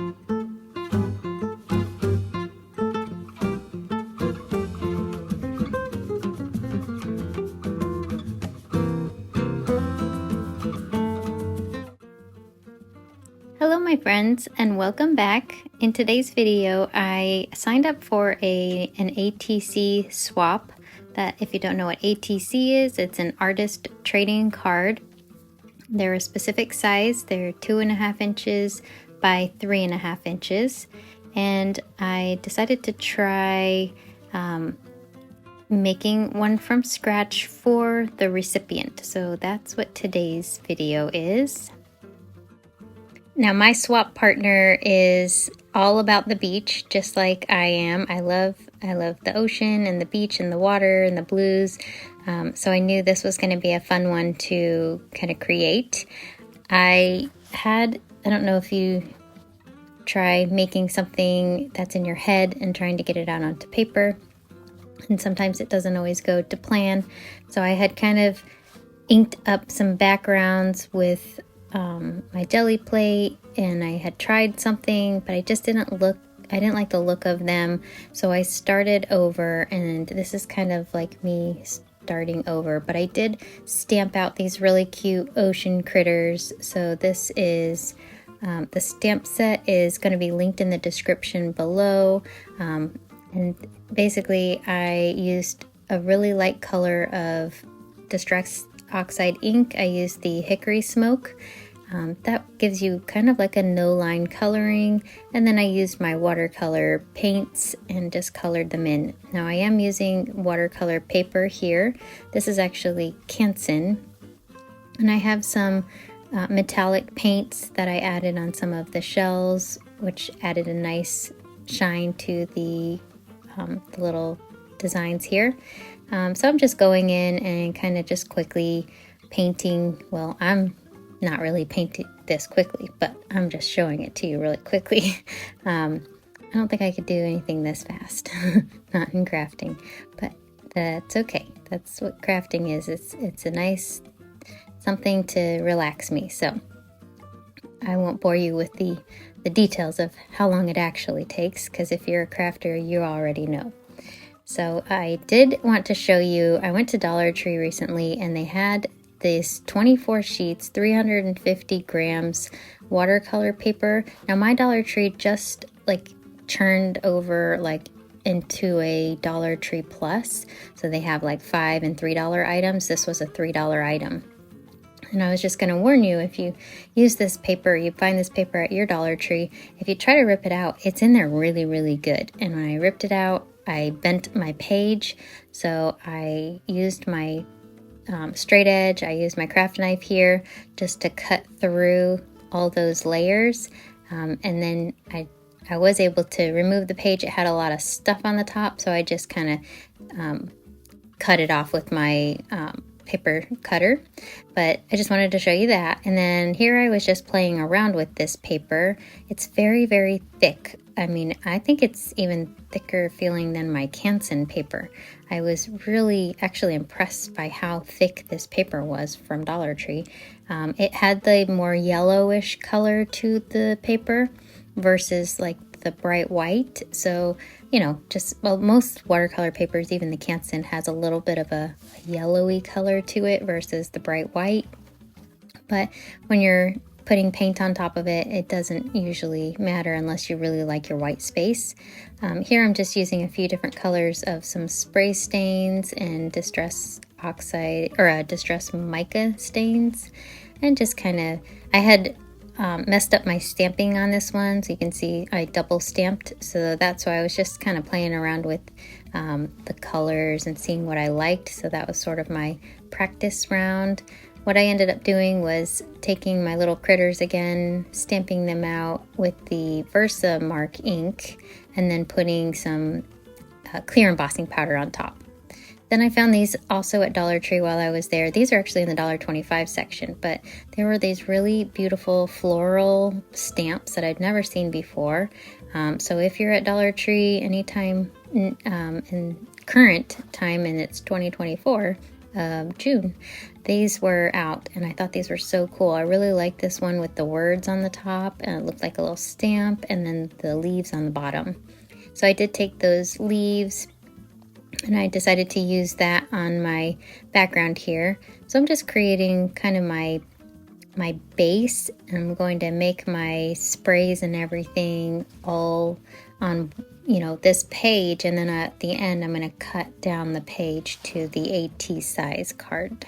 Hello my friends and welcome back. In today's video I signed up for an ATC swap. That, if you don't know what ATC is, it's an artist trading card. They're a specific size. They're 2.5 inches by 3.5 inches, and I decided to try making one from scratch for the recipient. So that's what today's video is. Now my swap partner is all about the beach, just like I am. I love the ocean and the beach and the water and the blues. So I knew this was going to be a fun one to kind of create. I don't know if you try making something that's in your head and trying to get it out onto paper. And sometimes it doesn't always go to plan. So I had kind of inked up some backgrounds with my jelly plate, and I had tried something, but I didn't like the look of them. So I started over, and this is kind of like me starting over, but I did stamp out these really cute ocean critters. So this is the stamp set is going to be linked in the description below. And basically I used a really light color of Distress Oxide ink. I used the Hickory Smoke. That gives you kind of like a no line coloring, and then I used my watercolor paints and just colored them in. Now I am using watercolor paper here. This is actually Canson, and I have some metallic paints that I added on some of the shells, which added a nice shine to the little designs here. So I'm just going in and kind of just quickly painting. Well, I'm not really painting this quickly, but I'm just showing it to you really quickly. I don't think I could do anything this fast, not in crafting, but that's okay. That's what crafting is. It's a nice something to relax me. So I won't bore you with the details of how long it actually takes, because if you're a crafter, you already know. So I did want to show you, I went to Dollar Tree recently and they had this 24 sheets, 350 grams watercolor paper. Now my Dollar Tree just like turned over like into a Dollar Tree Plus. So they have like $5 and $3 items. This was a $3 item. And I was just going to warn you, if you use this paper, you find this paper at your Dollar Tree, if you try to rip it out, it's in there really, really good. And when I ripped it out, I bent my page. So I used my straight edge. I used my craft knife here just to cut through all those layers. And then I was able to remove the page. It had a lot of stuff on the top, so I just kind of cut it off with my paper cutter. But I just wanted to show you that. And then here I was just playing around with this paper. It's very, very thick. I mean, I think it's even thicker feeling than my Canson paper. I was really actually impressed by how thick this paper was from Dollar Tree. It had the more yellowish color to the paper versus like the bright white. So, you know, most watercolor papers, even the Canson, has a little bit of a yellowy color to it versus the bright white. But when you're putting paint on top of it, it doesn't usually matter unless you really like your white space. Here I'm just using a few different colors of some spray stains and Distress Oxide or Distress Mica stains, and just kind of, I had messed up my stamping on this one, so you can see I double stamped, so that's why I was just kind of playing around with the colors and seeing what I liked. So that was sort of my practice round. What I ended up doing was taking my little critters again, stamping them out with the VersaMark ink, and then putting some clear embossing powder on top. Then I found these also at Dollar Tree while I was there. These are actually in the $1.25 section, but there were these really beautiful floral stamps that I'd never seen before. So if you're at Dollar Tree anytime in current time, and it's 2024, June, these were out, and I thought these were so cool. I really like this one with the words on the top, and it looked like a little stamp, and then the leaves on the bottom. So I did take those leaves, and I decided to use that on my background here. So I'm just creating kind of my base, and I'm going to make my sprays and everything all on, you know, this page, and then at the end I'm going to cut down the page to the AT size card.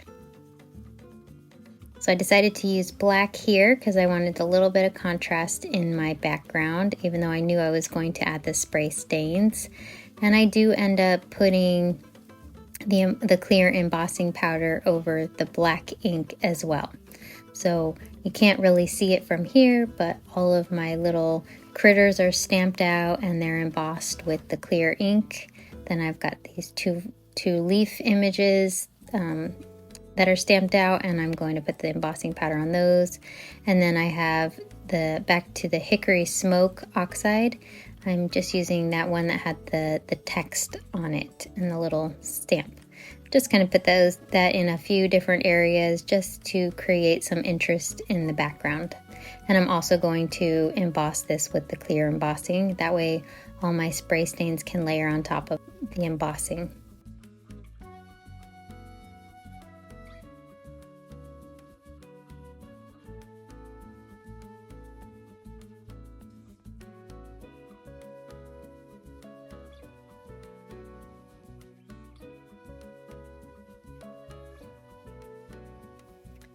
So I decided to use black here because I wanted a little bit of contrast in my background, even though I knew I was going to add the spray stains. And I do end up putting the clear embossing powder over the black ink as well. So you can't really see it from here, but all of my little critters are stamped out and they're embossed with the clear ink. Then I've got these two leaf images that are stamped out, and I'm going to put the embossing powder on those. And then I have back to the hickory smoke oxide. I'm just using that one that had the text on it and the little stamp. Just kind of put that in a few different areas just to create some interest in the background. And I'm also going to emboss this with the clear embossing. That way all my spray stains can layer on top of the embossing.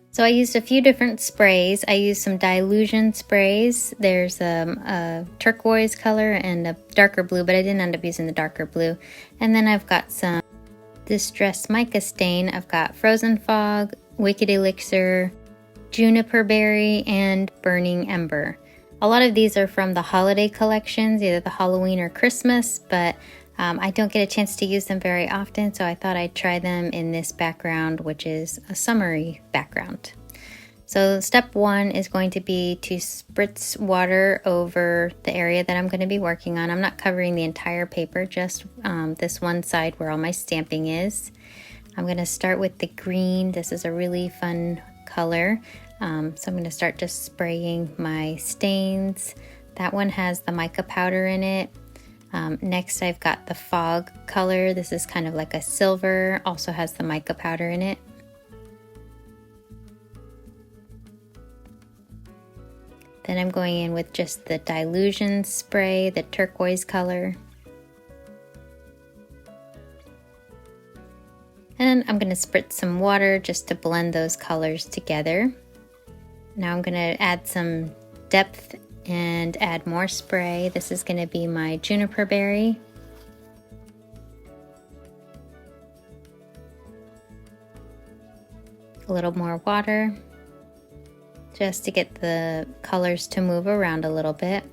So I used a few different sprays. I used some Dylusion sprays. There's a turquoise color and a darker blue, but I didn't end up using the darker blue. And then I've got some Distressed Mica stain. I've got Frozen Fog, Wicked Elixir, Juniper Berry, and Burning Ember. A lot of these are from the holiday collections, either the Halloween or Christmas, but I don't get a chance to use them very often, so I thought I'd try them in this background, which is a summery background. So step one is going to be to spritz water over the area that I'm going to be working on. I'm not covering the entire paper, just this one side where all my stamping is. I'm going to start with the green. This is a really fun color. So I'm going to start just spraying my stains. That one has the mica powder in it. Next I've got the fog color. This is kind of like a silver, also has the mica powder in it. Then I'm going in with just the Dylusions spray, the turquoise color. And I'm going to spritz some water just to blend those colors together. Now I'm going to add some depth and add more spray. This is going to be my Juniper Berry. A little more water, just to get the colors to move around a little bit.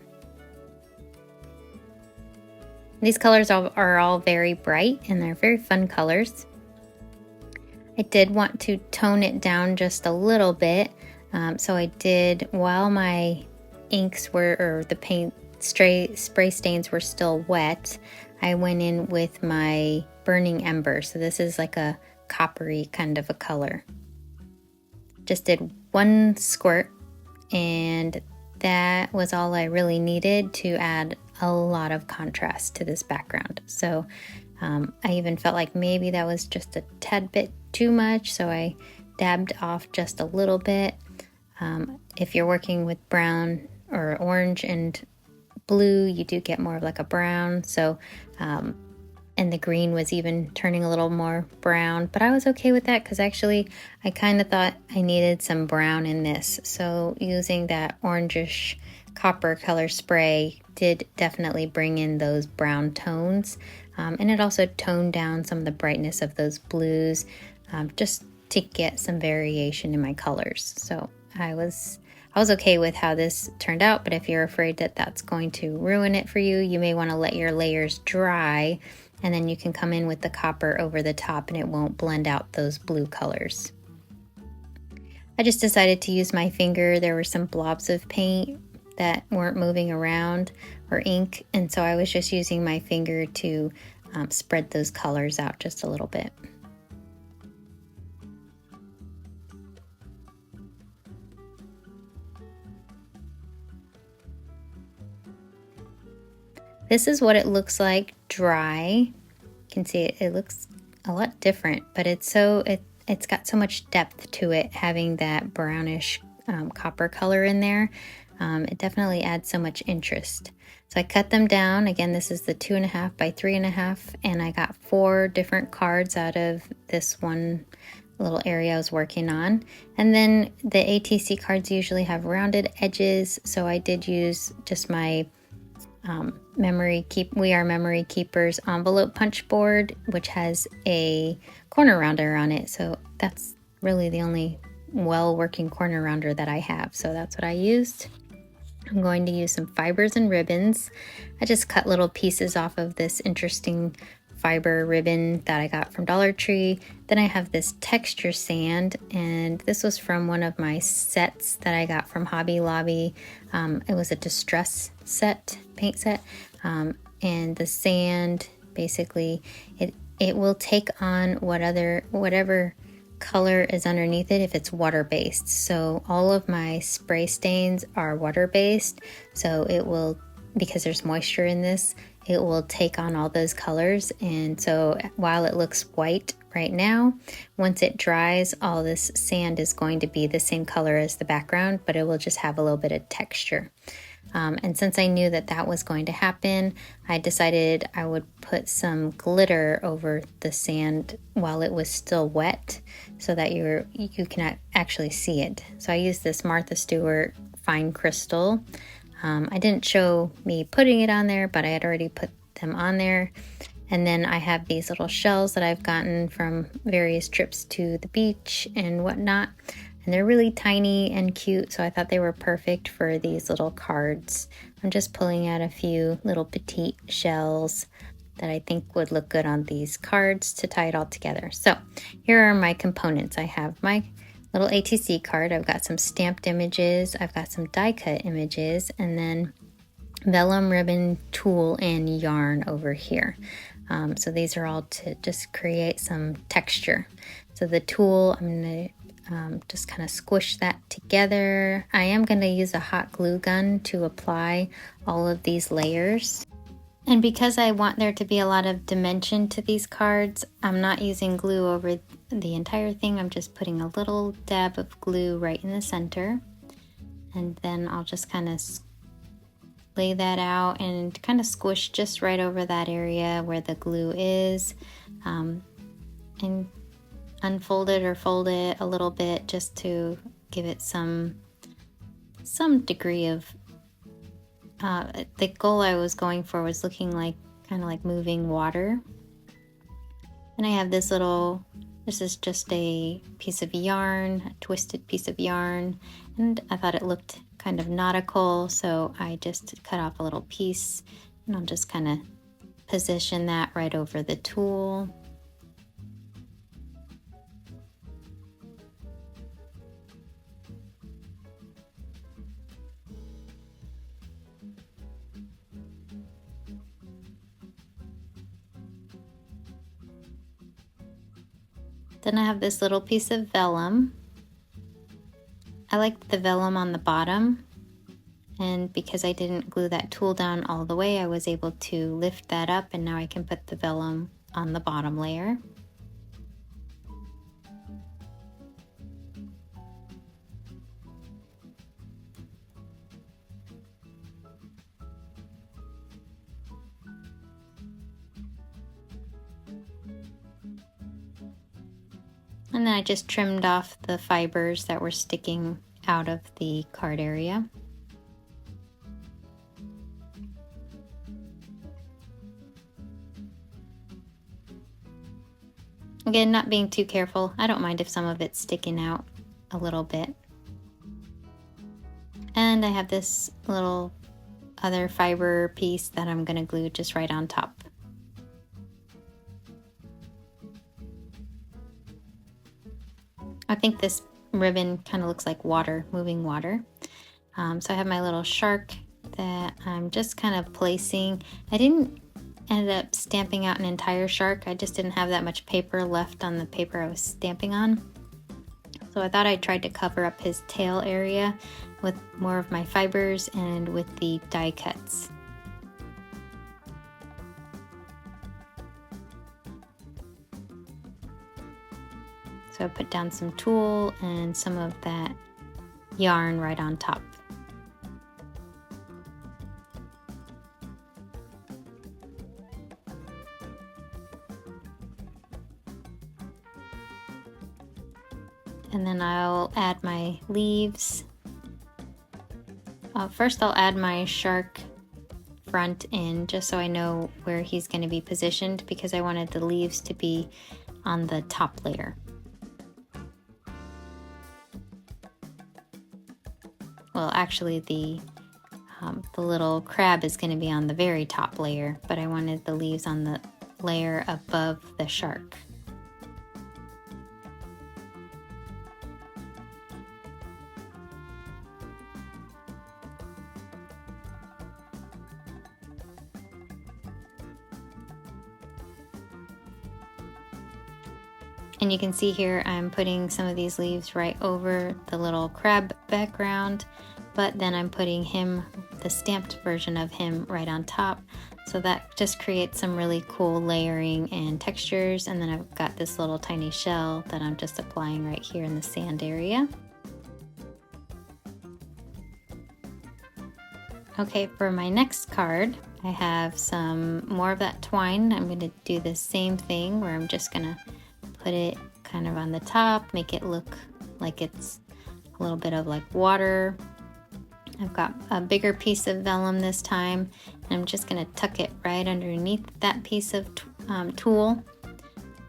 These colors are all very bright and they're very fun colors. I did want to tone it down just a little bit, so I did, while my inks were, or the paint spray stains were still wet, I went in with my Burning Ember. So this is like a coppery kind of a color. Just did one squirt, and that was all I really needed to add a lot of contrast to this background. So I even felt like maybe that was just a tad bit too much, so I dabbed off just a little bit. If you're working with brown or orange and blue, you do get more of like a brown. So and the green was even turning a little more brown, but I was okay with that because actually I kind of thought I needed some brown in this. So using that orangish copper color spray did definitely bring in those brown tones, and it also toned down some of the brightness of those blues, just to get some variation in my colors. So I was okay with how this turned out, but if you're afraid that that's going to ruin it for you, you may want to let your layers dry, and then you can come in with the copper over the top and it won't blend out those blue colors. I just decided to use my finger. There were some blobs of paint that weren't moving around, or ink, and so I was just using my finger to spread those colors out just a little bit. This is what it looks like dry. You can see it looks a lot different, but it's got so much depth to it, having that brownish copper color in there. It definitely adds so much interest. So I cut them down. Again, this is the 2.5 by 3.5, and I got 4 different cards out of this one little area I was working on. And then the ATC cards usually have rounded edges, so I did use just my We Are Memory Keepers envelope punch board, which has a corner rounder on it. So that's really the only well-working corner rounder that I have. So that's what I used. I'm going to use some fibers and ribbons. I just cut little pieces off of this interesting fiber ribbon that I got from Dollar Tree. Then I have this texture sand, and this was from one of my sets that I got from Hobby Lobby. It was a distress set, paint set, and the sand basically it will take on whatever color is underneath it if it's water-based. So all of my spray stains are water-based, so it will, because there's moisture in this, it will take on all those colors. And so while it looks white right now, once it dries, all this sand is going to be the same color as the background, but it will just have a little bit of texture. And since I knew that that was going to happen, I decided I would put some glitter over the sand while it was still wet, so that you can actually see it. So I used this Martha Stewart fine crystal. I didn't show me putting it on there, but I had already put them on there. And then I have these little shells that I've gotten from various trips to the beach and whatnot. And they're really tiny and cute, so I thought they were perfect for these little cards. I'm just pulling out a few little petite shells that I think would look good on these cards to tie it all together. So here are my components. I have my little ATC card. I've got some stamped images. I've got some die cut images, and then vellum, ribbon, tulle, and yarn over here. So these are all to just create some texture. So the tulle, I'm going to just kind of squish that together. I am going to use a hot glue gun to apply all of these layers. And because I want there to be a lot of dimension to these cards, I'm not using glue over the entire thing. I'm just putting a little dab of glue right in the center. And then I'll just kind of lay that out and kind of squish just right over that area where the glue is. And unfold it or fold it a little bit just to give it some degree of the goal I was going for was looking like kind of like moving water. And I have this is just a piece of yarn, a twisted piece of yarn, and I thought it looked kind of nautical, so I just cut off a little piece, and I'll just kind of position that right over the tulle. Then I have this little piece of vellum. I like the vellum on the bottom, and because I didn't glue that tulle down all the way, I was able to lift that up, and now I can put the vellum on the bottom layer. And then I just trimmed off the fibers that were sticking out of the card area. Again, not being too careful. I don't mind if some of it's sticking out a little bit. And I have this little other fiber piece that I'm going to glue just right on top. I think this ribbon kind of looks like water, moving water. So I have my little shark that I'm just kind of placing. I didn't end up stamping out an entire shark. I just didn't have that much paper left on the paper I was stamping on. So I thought I tried to cover up his tail area with more of my fibers and with the die cuts. So I put down some tulle and some of that yarn right on top. And then I'll add my leaves. First I'll add my shark front in just so I know where he's going to be positioned, because I wanted the leaves to be on the top layer. Well, actually the little crab is going to be on the very top layer, but I wanted the leaves on the layer above the shark. And you can see here I'm putting some of these leaves right over the little crab background, but then I'm putting him, the stamped version of him, right on top. So that just creates some really cool layering and textures. And then I've got this little tiny shell that I'm just applying right here in the sand area. Okay, for my next card, I have some more of that twine. I'm going to do the same thing where I'm just going to put it kind of on the top, make it look like it's a little bit of like water. I've got a bigger piece of vellum this time, and I'm just going to tuck it right underneath that piece of tulle.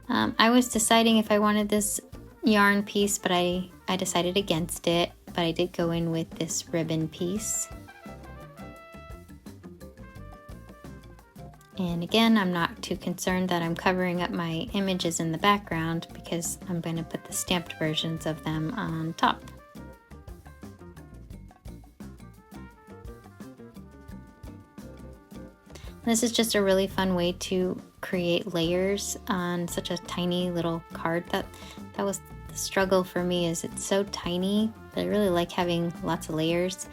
I was deciding if I wanted this yarn piece, but I decided against it, but I did go in with this ribbon piece. And again, I'm not too concerned that I'm covering up my images in the background, because I'm going to put the stamped versions of them on top. This is just a really fun way to create layers on such a tiny little card. That was the struggle for me, is it's so tiny, but I really like having lots of layers.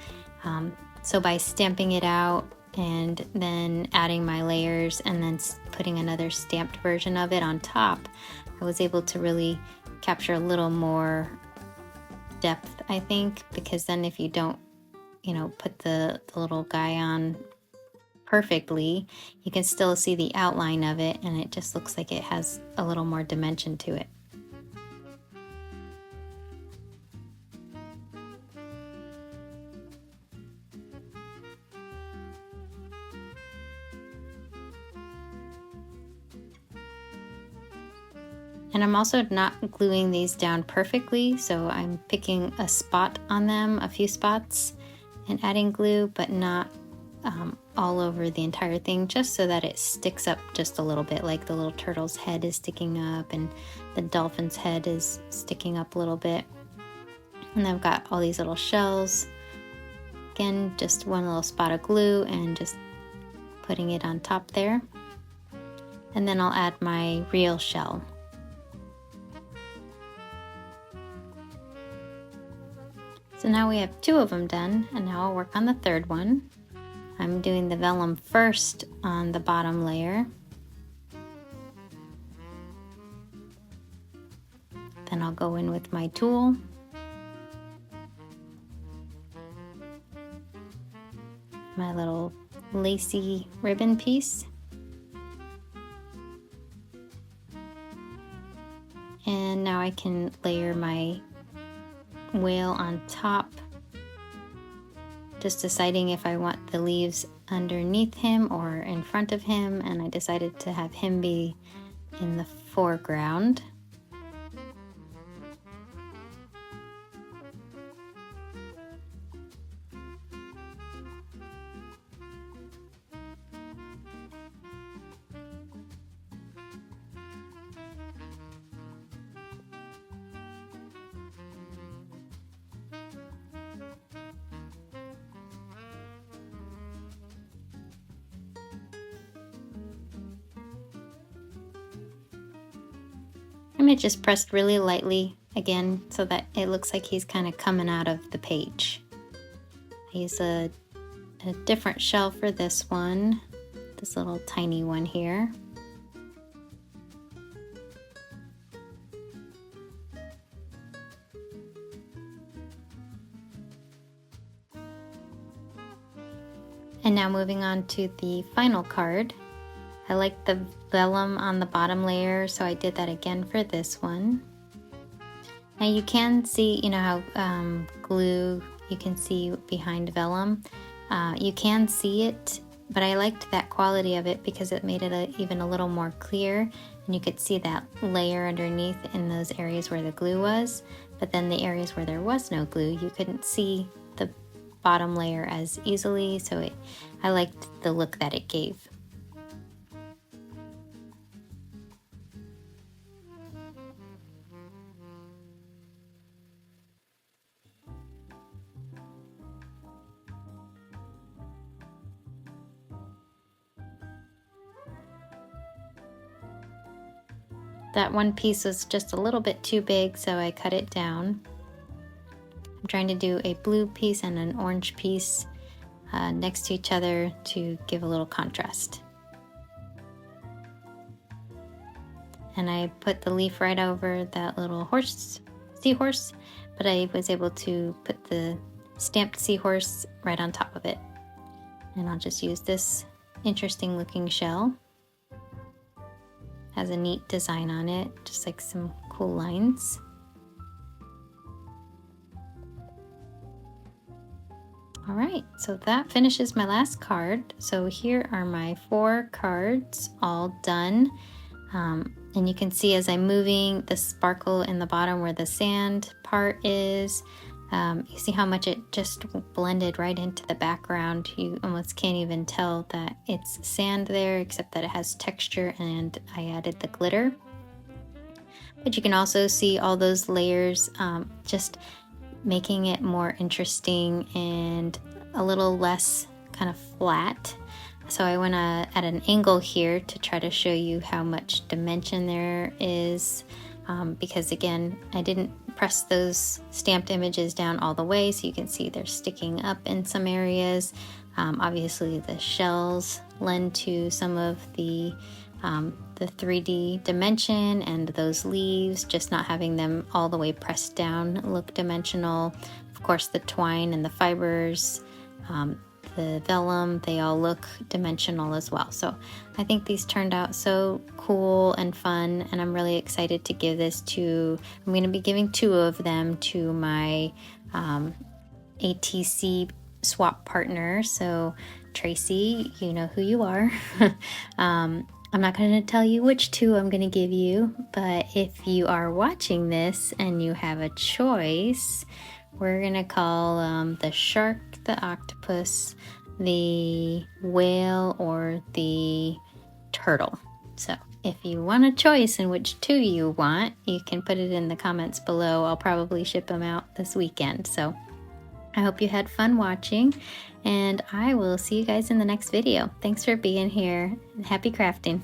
So by stamping it out and then adding my layers and then putting another stamped version of it on top, I was able to really capture a little more depth, I think, because then if you don't, put the little guy on perfectly, you can still see the outline of it, and it just looks like it has a little more dimension to it. And I'm also not gluing these down perfectly, so I'm picking a spot on them, a few spots, and adding glue, but not all over the entire thing, just so that it sticks up just a little bit, like the little turtle's head is sticking up and the dolphin's head is sticking up a little bit. And I've got all these little shells. Again, just one little spot of glue and just putting it on top there. And then I'll add my real shell. So now we have 2 of them done, and now I'll work on the 3rd one. I'm doing the vellum first on the bottom layer. Then I'll go in with my tulle. My little Lacey ribbon piece. And now I can layer my whale on top, just deciding if I want the leaves underneath him or in front of him, and I decided to have him be in the foreground. And it just pressed really lightly again so that it looks like he's kind of coming out of the page. I use a different shell for this one, this little tiny one here. And now moving on to the final card. I like the vellum on the bottom layer, so I did that again for this one. Now you can see, you know how glue, you can see behind vellum. You can see it, but I liked that quality of it because it made it even a little more clear, and you could see that layer underneath in those areas where the glue was. But then the areas where there was no glue, you couldn't see the bottom layer as easily, so I liked the look that it gave. That one piece was just a little bit too big, so I cut it down. I'm trying to do a blue piece and an orange piece next to each other to give a little contrast. And I put the leaf right over that little seahorse, but I was able to put the stamped seahorse right on top of it. And I'll just use this interesting looking shell. Has a neat design on it, just like some cool lines. All right, so that finishes my last card. So here are my 4 cards all done. And you can see as I'm moving the sparkle in the bottom where the sand part is. You see how much it just blended right into the background. You almost can't even tell that it's sand there, except that it has texture and I added the glitter. But you can also see all those layers just making it more interesting and a little less kind of flat. So I went at an angle here to try to show you how much dimension there is. Because again, I didn't press those stamped images down all the way, so you can see they're sticking up in some areas. Obviously the shells lend to some of the 3D dimension, and those leaves, just not having them all the way pressed down, look dimensional. Of course the twine and the fibers, the vellum, they all look dimensional as well. So I think these turned out so cool and fun, and I'm really excited to give this to, I'm going to be giving 2 of them to my ATC swap partner. So Tracy, you know who you are. I'm not going to tell you which 2 I'm going to give you, but if you are watching this and you have a choice, we're going to call the shark, the octopus, the whale, or the turtle. So if you want a choice in which 2 you want, you can put it in the comments below. I'll probably ship them out this weekend. So I hope you had fun watching, and I will see you guys in the next video. Thanks for being here, and happy crafting.